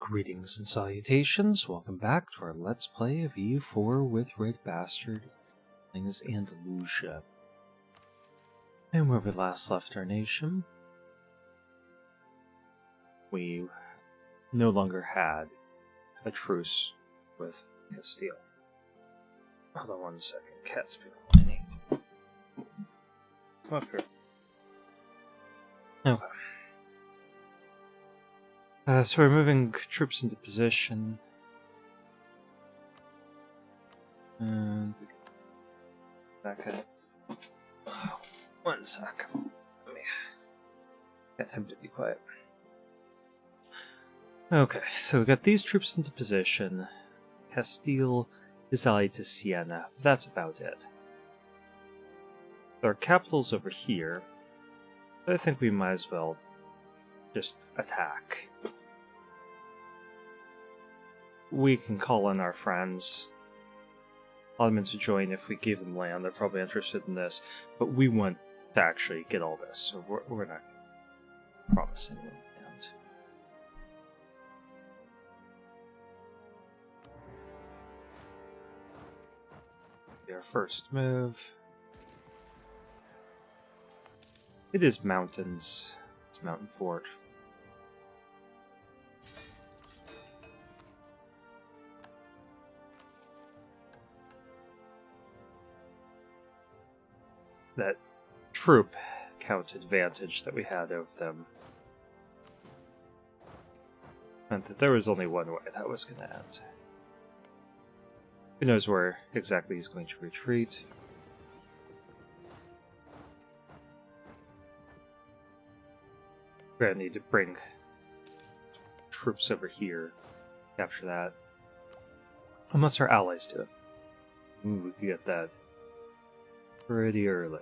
Greetings and salutations, welcome back to our Let's Play of EU4 with RedBstrd, playing as Andalusia. And where we last left our nation, we no longer had a truce with Castile. Hold on one second, cat's been whining. Come up here. Okay. So we're moving troops into position. And we back up. One sec. Let me get time to be quiet. Okay, so we got these troops into position. Castile is allied to Siena. That's about it. Our capital's over here. But I think we might as well just attack. We can call in our friends. Ottomans to join if we give them land. They're probably interested in this. But we want to actually get all this, so we're not promising them land. Our first move. It is mountains. It's Mountain Fort. That troop count advantage that we had over them meant that there was only one way that was going to end. Who knows where exactly he's going to retreat. We're going to need to bring troops over here, capture that. Unless our allies do it. Ooh, we could get that pretty early.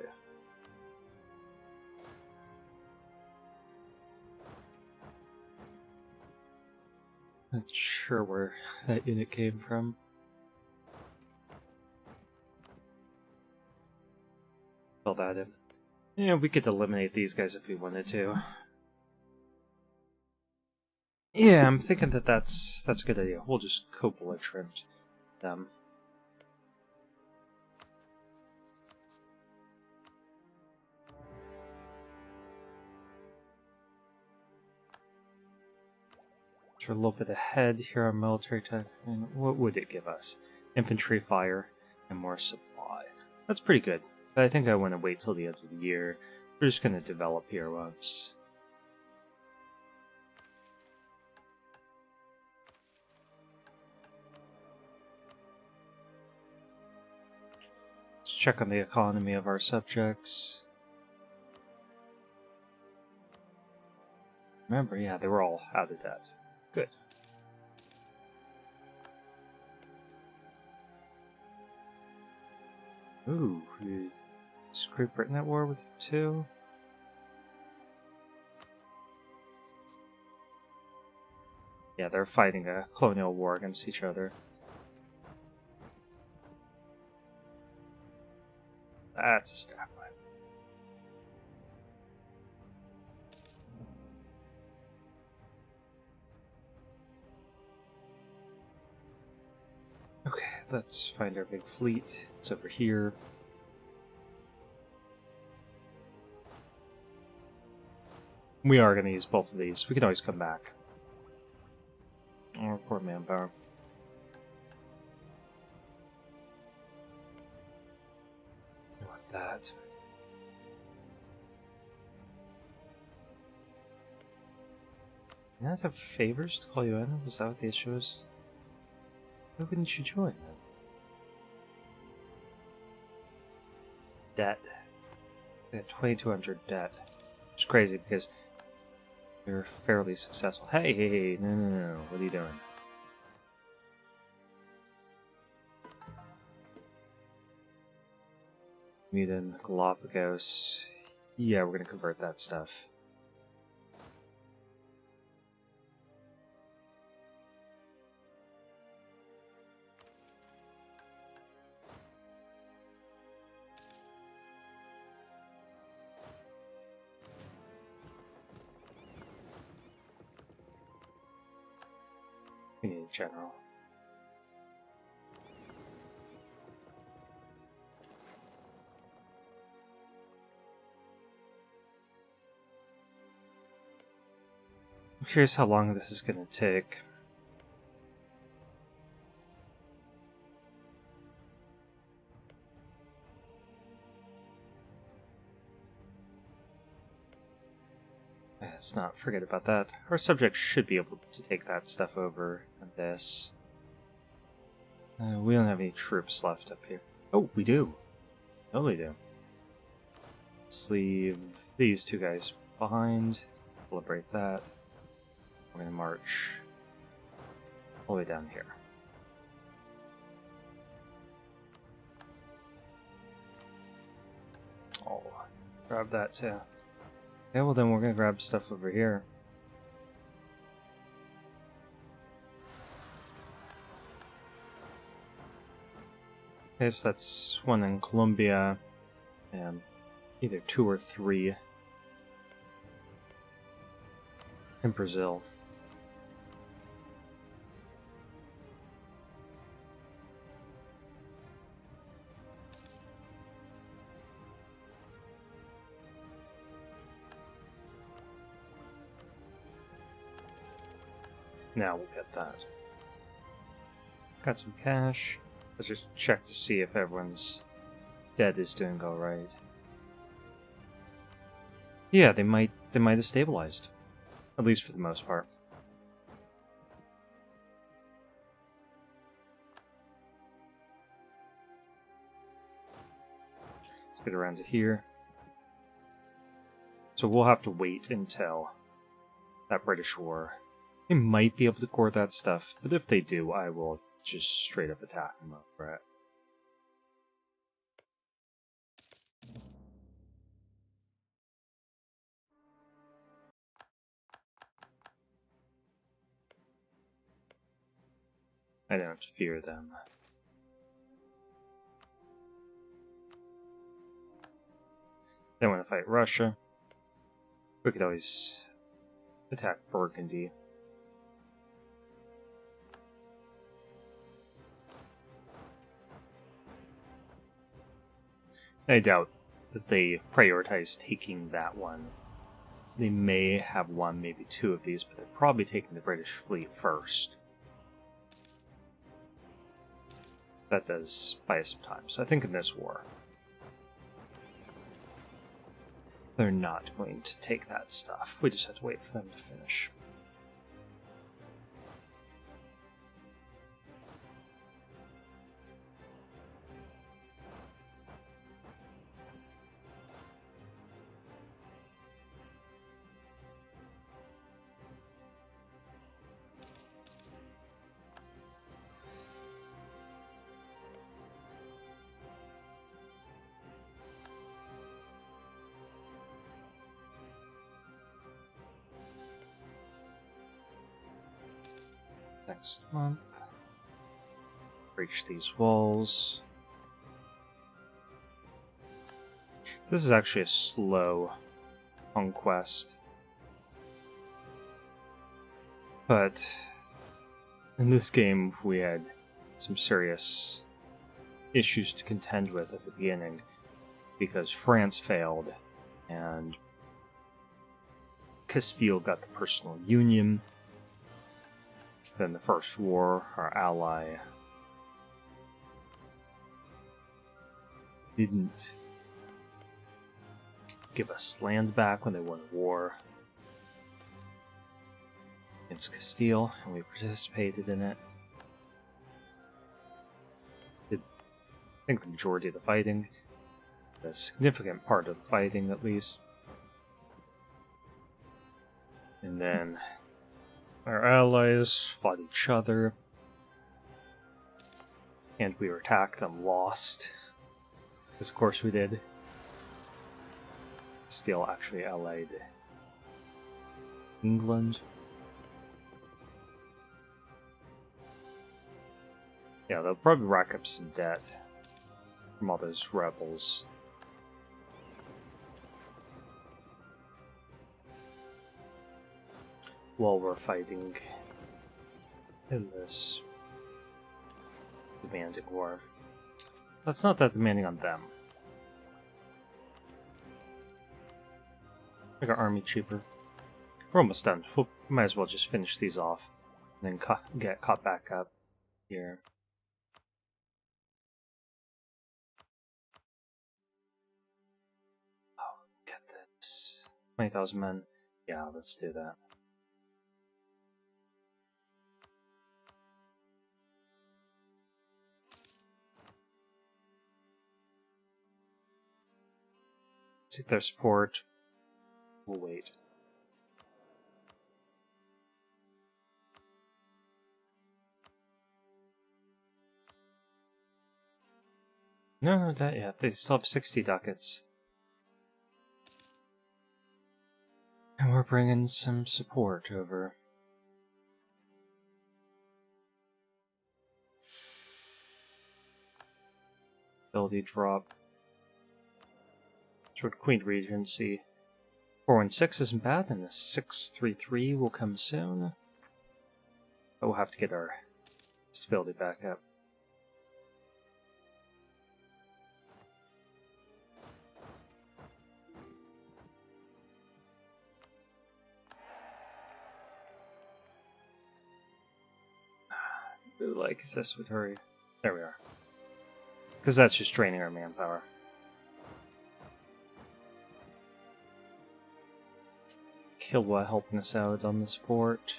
Not sure where that unit came from. Fill that in. Yeah, we could eliminate these guys if we wanted to. Yeah, I'm thinking that that's a good idea. We'll just co-belligerent them. We're a little bit ahead here on military tech. And what would it give us? Infantry fire and more supply. That's pretty good. But I think I want to wait till the end of the year. We're just going to develop here once. Let's check on the economy of our subjects. Remember, yeah, they were all out of debt. Good. Ooh, is Great Britain at war with them too? Yeah, they're fighting a colonial war against each other. That's a stab line. Okay, let's find our big fleet. It's over here. We are going to use both of these. We can always come back. Oh, poor manpower. I want that. Can I have favors to call you in? Was that what the issue is? Why wouldn't you join then? Debt. We had 2,200 debt. Which is crazy because we were fairly successful. Hey, no. What are you doing? Mutin, Galapagos. Yeah, we're gonna convert that stuff. We need a general. I'm curious how long this is going to take. Let's not forget about that. Our subject should be able to take that stuff over and this. We don't have any troops left up here. Oh, we do. Totally do. Let's leave these two guys behind. Celebrate that. We're going to march all the way down here. Oh, grab that too. Okay, well then we're going to grab stuff over here. Okay, so that's one in Colombia, and either 2 or 3 in Brazil. Now we'll get that. Got some cash. Let's just check to see if everyone's debt is doing alright. Yeah, they might have stabilized. At least for the most part. Let's get around to here. So we'll have to wait until that British war. They might be able to core that stuff, but if they do, I will just straight up attack them over it. I don't fear them. They want to fight Russia. We could always attack Burgundy. I doubt that they prioritize taking that one. They may have 1, maybe 2 of these, but they're probably taking the British fleet first. That does buy us some time. So I think in this war, they're not going to take that stuff. We just have to wait for them to finish. Next month. Breach these walls. This is actually a slow conquest. But in this game we had some serious issues to contend with at the beginning because France failed and Castile got the personal union. Then the First War, our ally didn't give us land back when they won a war against Castile, and we participated in it. Did, I think, the majority of the fighting, a significant part of the fighting at least. And then our allies fought each other, and we were attacked and lost, because of course we did. Still actually allied England. Yeah, they'll probably rack up some debt from all those rebels. While we're fighting in this demanding war. That's not that demanding on them. Make our army cheaper. We're almost done. We might as well just finish these off and then get caught back up here. Oh, look at this. 20,000 men. Yeah, let's do that. Seek their support. We'll wait. No, not yet. They still have 60 ducats. And we're bringing some support over. Ability drop. Toward Queen Regency. 416 isn't bad, and a 633 will come soon. But we'll have to get our stability back up. Really like if this would hurry. There we are. Because that's just draining our manpower. Kilwa helping us out on this fort.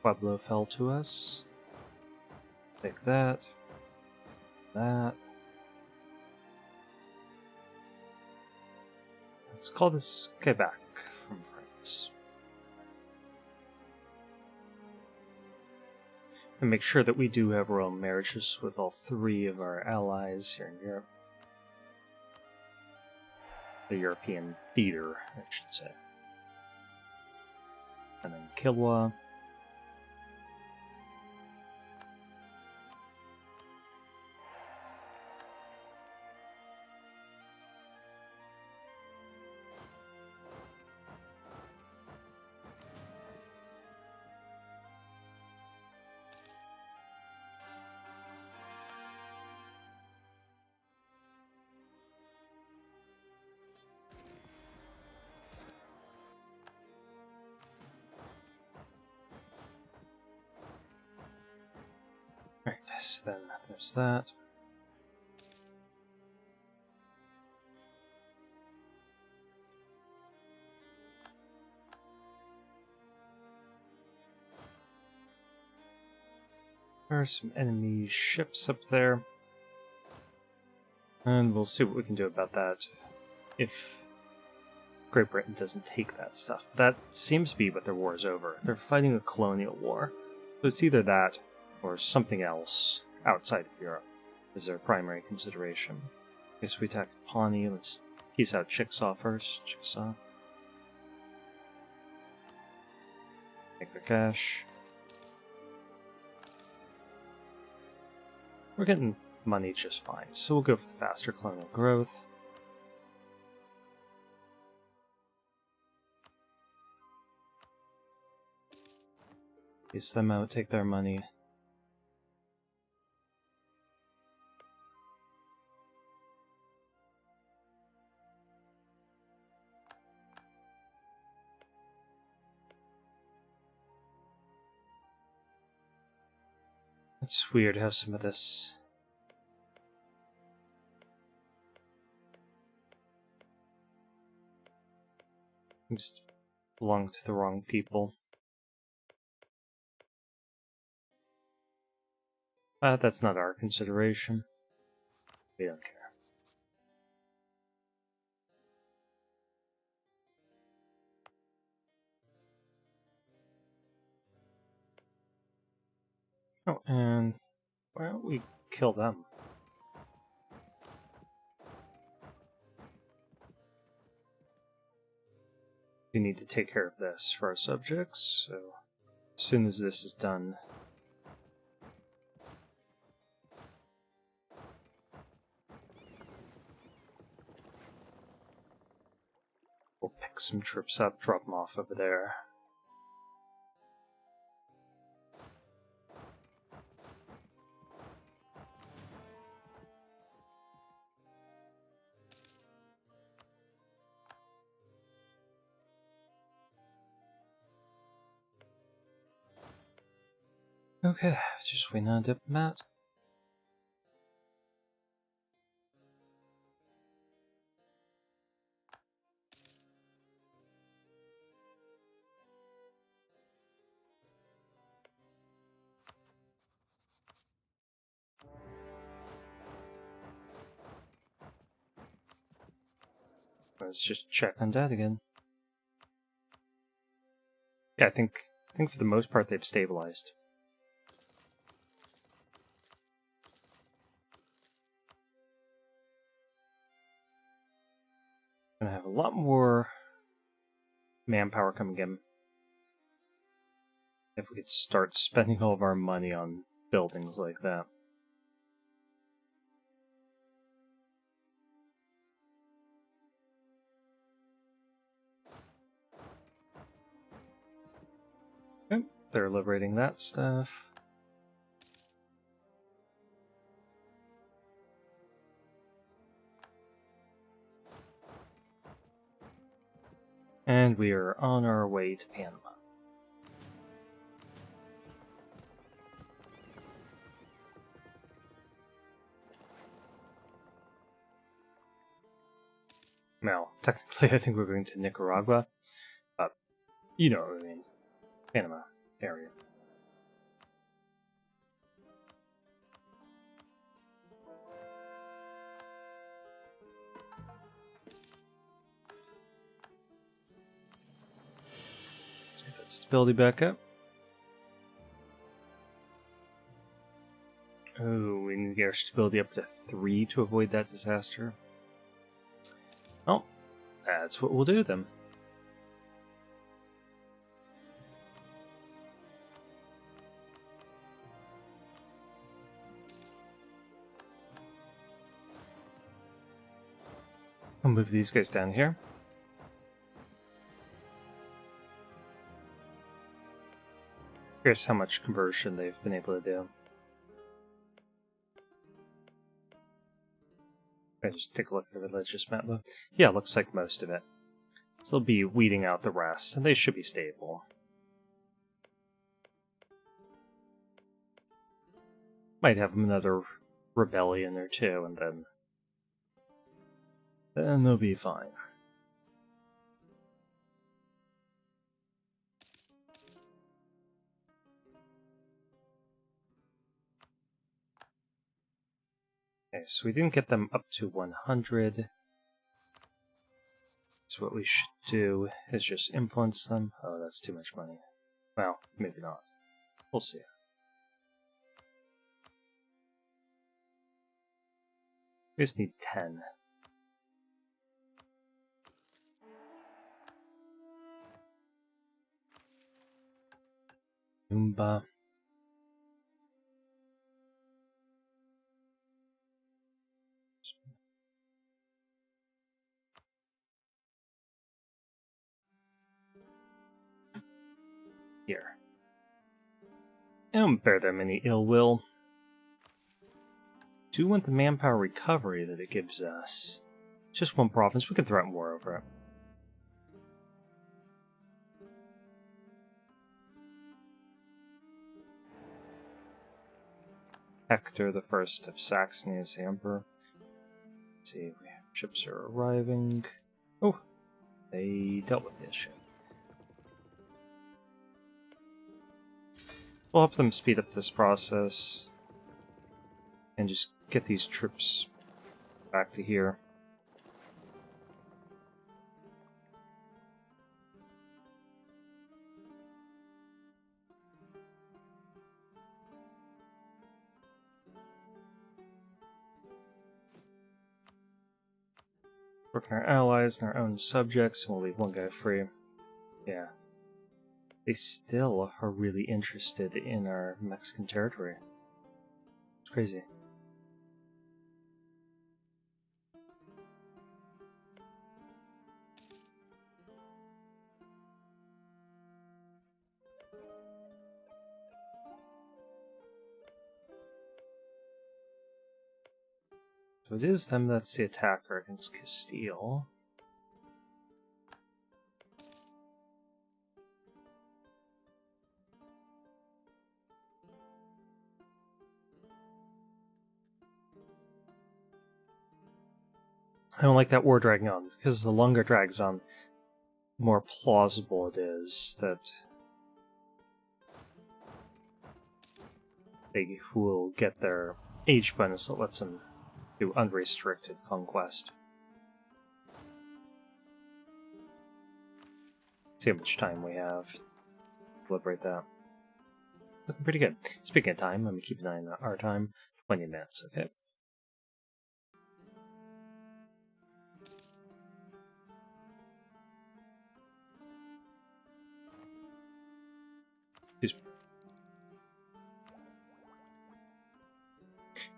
Pueblo fell to us. Take that. That. Let's call this Quebec from France. And make sure that we do have royal marriages with all 3 of our allies here in Europe. The European theater, I should say. And then Kilwa. Right, so then there's that. There are some enemy ships up there. And we'll see what we can do about that if Great Britain doesn't take that stuff. That seems to be what their war is over. They're fighting a colonial war. So it's either that or something else outside of Europe is their primary consideration. Okay, so we attack Pawnee. Let's piece out Chickasaw first. Chickasaw. Take their cash. We're getting money just fine, so we'll go for the faster colonial growth. Piece them out, take their money. It's weird how some of this seems to belong to the wrong people. That's not our consideration. We don't care. Oh, and why don't we kill them? We need to take care of this for our subjects, so as soon as this is done, we'll pick some troops up, drop them off over there. Okay, just waiting on a diplomat. Let's just check on that again. Yeah, I think for the most part they've stabilized. Gonna have a lot more manpower coming in. If we could start spending all of our money on buildings like that. Okay, they're liberating that stuff. And we are on our way to Panama. Well, technically I think we're going to Nicaragua, but you know what I mean. Panama area. Let's get that stability back up. Oh, we need to get our stability up to 3 to avoid that disaster. Well, that's what we'll do then. I'll move these guys down here. Here's how much conversion they've been able to do. I just take a look at the religious map. Yeah, looks like most of it. So they'll be weeding out the rest, and they should be stable. Might have another rebellion or two, and then they'll be fine. Okay, so we didn't get them up to 100. So what we should do is just influence them. Oh, that's too much money. Well, maybe not. We'll see. We just need 10. Oomba. Here. I don't bear them any ill will. Do want the manpower recovery that it gives us. Just one province, we can threaten war over it. Hector the First of Saxony is the emperor. Let's see, ships are arriving. Oh, they dealt with the issue. We'll help them speed up this process and just get these troops back to here. Working our allies and our own subjects, and we'll leave one guy free. Yeah. They still are really interested in our Mexican territory. It's crazy. So it is them that's the attacker against Castile. I don't like that war dragging on, because the longer it drags on, the more plausible it is that they will get their age bonus that lets them do unrestricted conquest. See how much time we have to liberate that. Looking pretty good. Speaking of time, I'm keeping an eye on our time. 20 minutes, okay. Excuse me.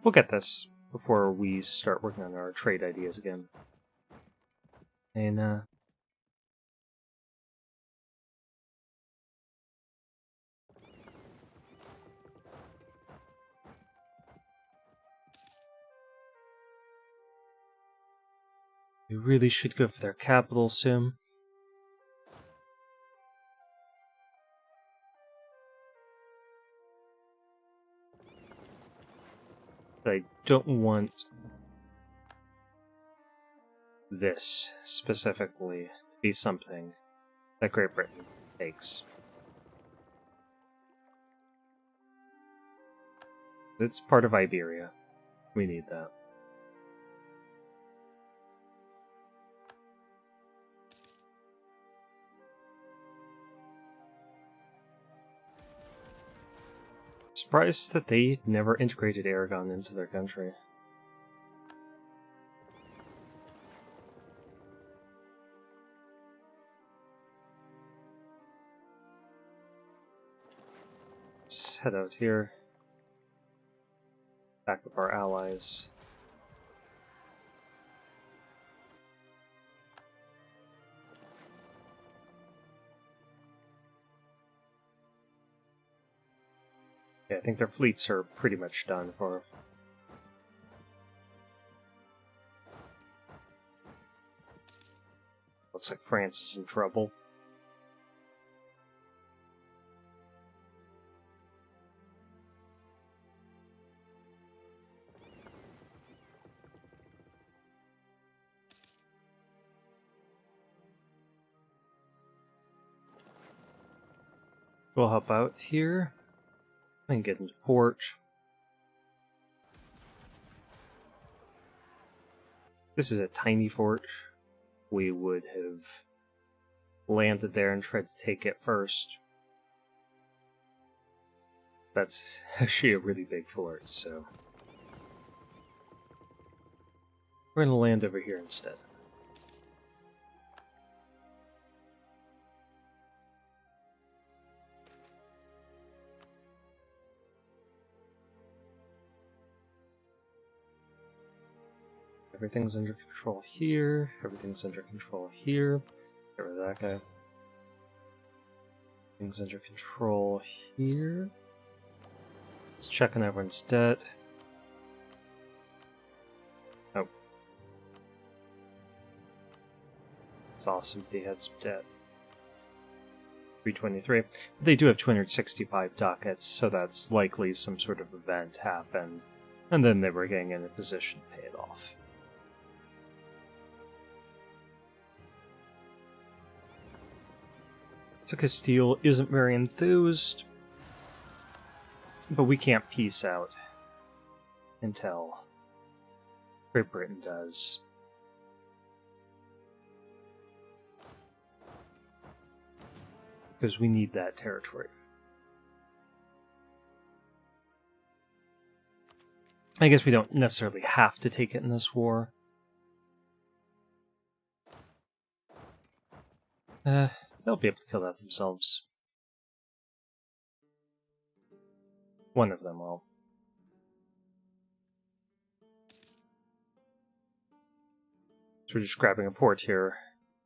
We'll get this before we start working on our trade ideas again. And, we really should go for their capital soon. But I don't want this specifically to be something that Great Britain takes. It's part of Iberia. We need that. Surprised that they never integrated Aragon into their country. Let's head out here. Back up our allies. Yeah, I think their fleets are pretty much done for. Looks like France is in trouble. We'll help out here and get into port. This is a tiny fort. We would have landed there and tried to take it first. That's actually a really big fort, so we're going to land over here instead. Everything's under control here. Everything's under control here. Get rid of that guy. Everything's under control here. Let's check on everyone's debt. Oh. It's awesome. They had some debt. 323. But they do have 265 ducats, so that's likely some sort of event happened. And then they were getting in a position to pay it off. So Castile isn't very enthused, but we can't peace out until Great Britain does. Because we need that territory. I guess we don't necessarily have to take it in this war. They'll be able to kill that themselves. One of them will. So we're just grabbing a port here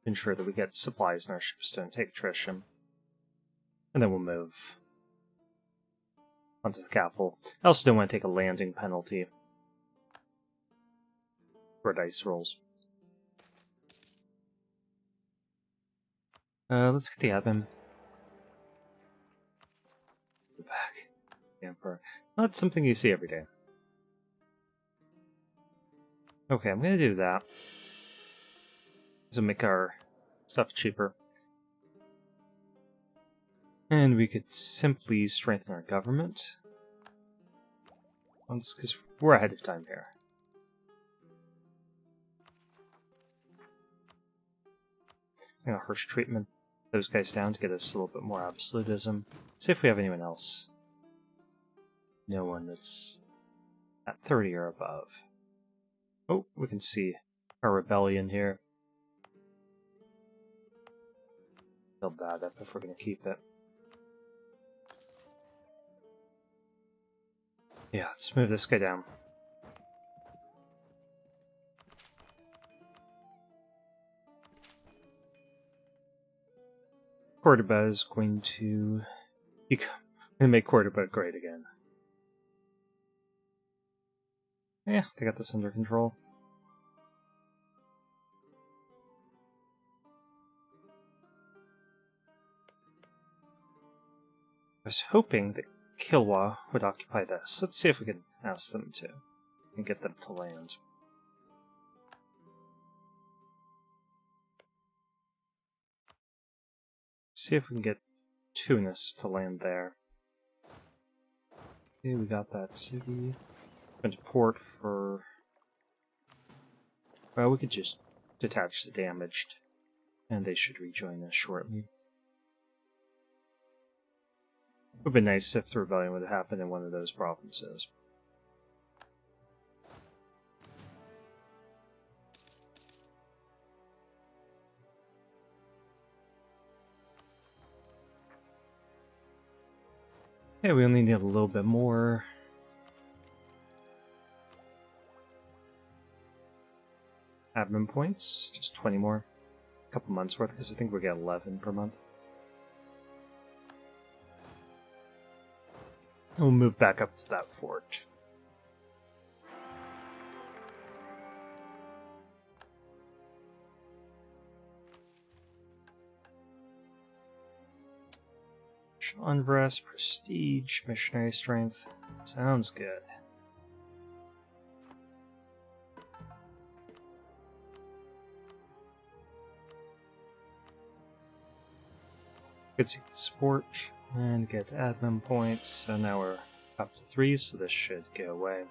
to ensure that we get supplies in our ships to take attrition. And then we'll move onto the capital. I also don't want to take a landing penalty for dice rolls. Let's get the admin. Go back. The Emperor. Not something you see every day. Okay, I'm gonna do that. to make our stuff cheaper. And we could simply strengthen our government. Because we're ahead of time here. I'm gonna harsh treatment those guys down to get us a little bit more absolutism. See if we have anyone else. No one that's at 30 or above. Oh, we can see our rebellion here. Build that up if we're going to keep it. Yeah, let's move this guy down. Cordoba is going to make Cordoba great again. Yeah, they got this under control. I was hoping that Kilwa would occupy this. Let's see if we can ask them to and get them to land. See if we can get Tunis to land there. Okay, we got that city. Went to port for... Well, we could just detach the damaged, and they should rejoin us shortly. It would be nice if the rebellion would have happened in one of those provinces. Yeah, we only need a little bit more. Admin points, just 20 more. A couple months worth, because I think we get 11 per month. And we'll move back up to that fort. Unrest, prestige, missionary strength. Sounds good. Could seek the support and get admin points. So now we're up to 3, so this should go away.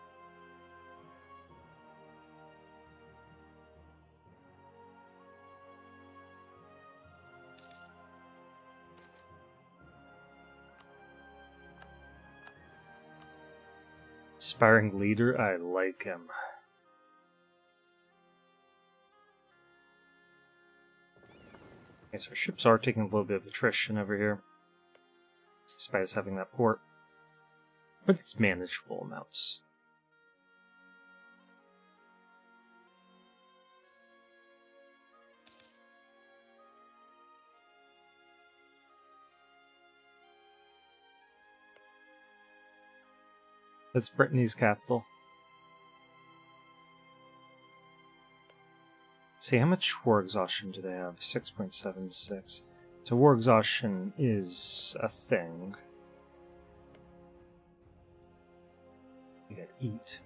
Aspiring leader, I like him. Okay, so our ships are taking a little bit of attrition over here, despite us having that port. But it's manageable amounts. That's Brittany's capital. See, how much war exhaustion do they have? 6.76. So war exhaustion is a thing. You gotta eat.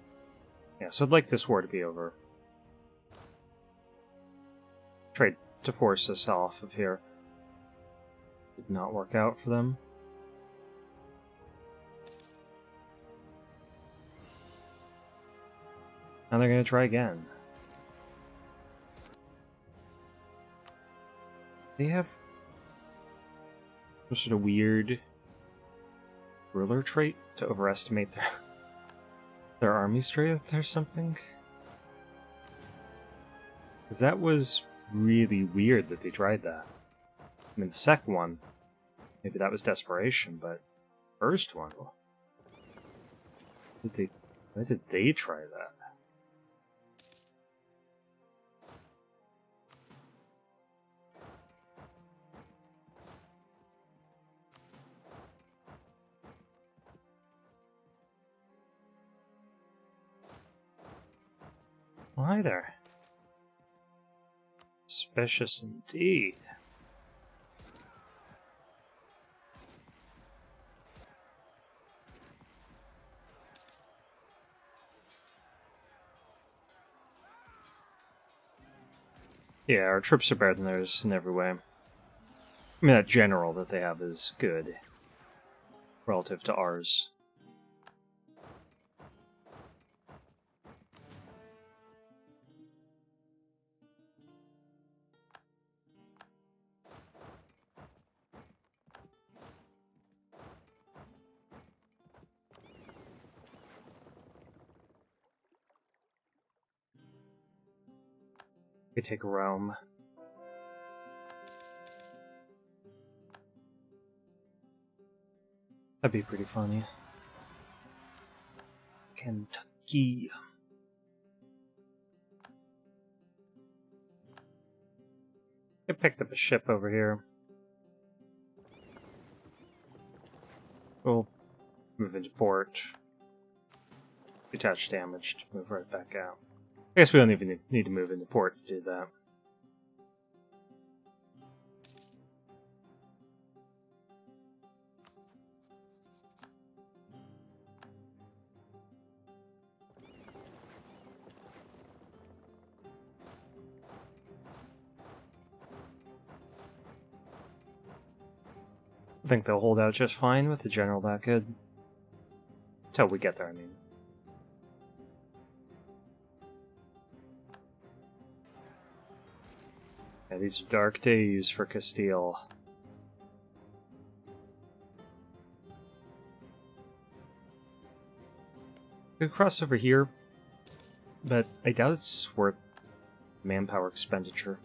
Yeah, so I'd like this war to be over. Tried to force us off of here. Did not work out for them. Now they're gonna try again. They have some sort of weird ruler trait to overestimate their army strength or something. That was really weird that they tried that. I mean, the second one, maybe that was desperation, but first one, why did they try that? Well, hi there. Suspicious indeed. Yeah, our troops are better than theirs in every way. I mean, that general that they have is good relative to ours. We take Rome. That'd be pretty funny. Kentucky. I picked up a ship over here. We'll move into port. Detach damaged. Move right back out. I guess we don't even need to move into port to do that. I think they'll hold out just fine with the general that good. Till we get there, I mean. Yeah, these are dark days for Castile. We could cross over here, but I doubt it's worth manpower expenditure.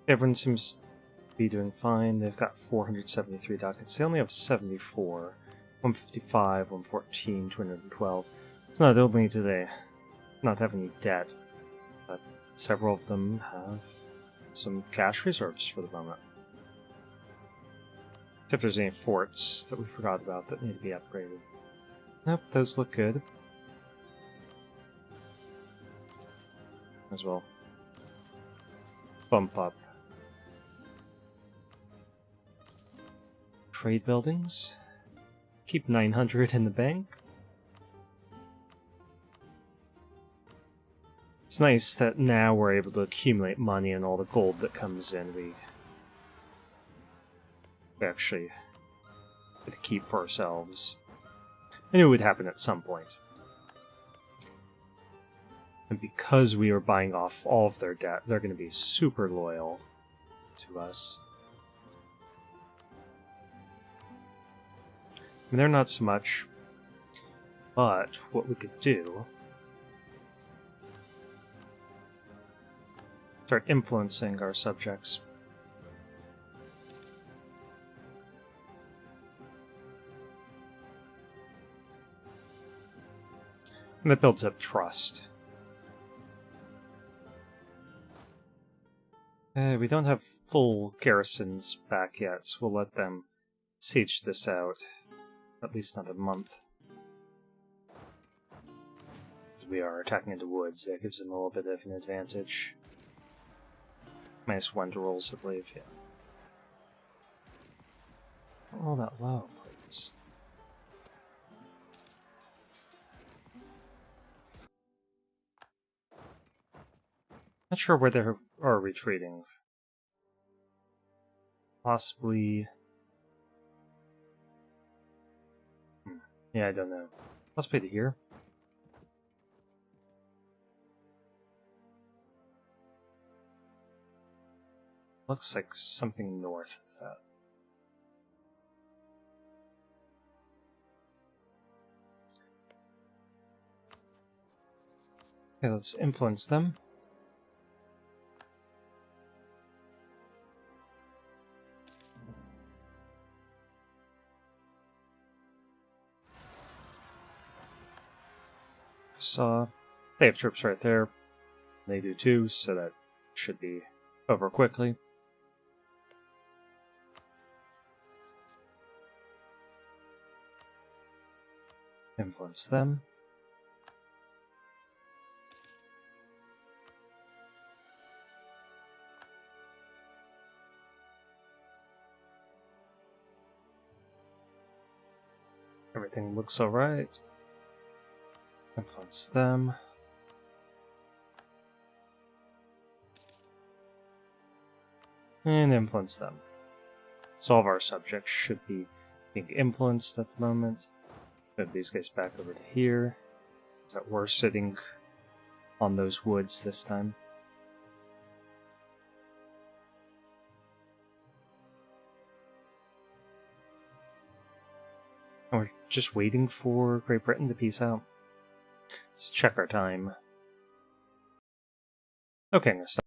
Everyone seems to be doing fine. They've got 473 ducats. They only have 74. 155, 114, 212. So not only do they not have any debt, but several of them have some cash reserves for the moment. If there's any forts that we forgot about that need to be upgraded. Nope, those look good. As well. Bump up. Trade buildings. Keep 900 in the bank. It's nice that now we're able to accumulate money and all the gold that comes in we actually get to keep for ourselves. I knew it would happen at some point. And because we are buying off all of their debt, they're going to be super loyal to us. I mean, they're not so much, but what we could do... start influencing our subjects. And that builds up trust. We don't have full garrisons back yet, so we'll let them siege this out. At least another month. We are attacking into woods, that gives them a little bit of an advantage. -1 to rolls, I believe, yeah. Not all that low, please. Not sure where they are retreating. Possibly... yeah, I don't know. Possibly to here? Looks like something north of that. Okay, let's influence them. So, they have troops right there. They do too, so that should be over quickly. Influence them. Everything looks alright. Influence them. And influence them. So all of our subjects should be being influenced at the moment. Move these guys back over to here. So that we're sitting on those woods this time. And we're just waiting for Great Britain to peace out. Let's check our time. Okay, I'm gonna stop.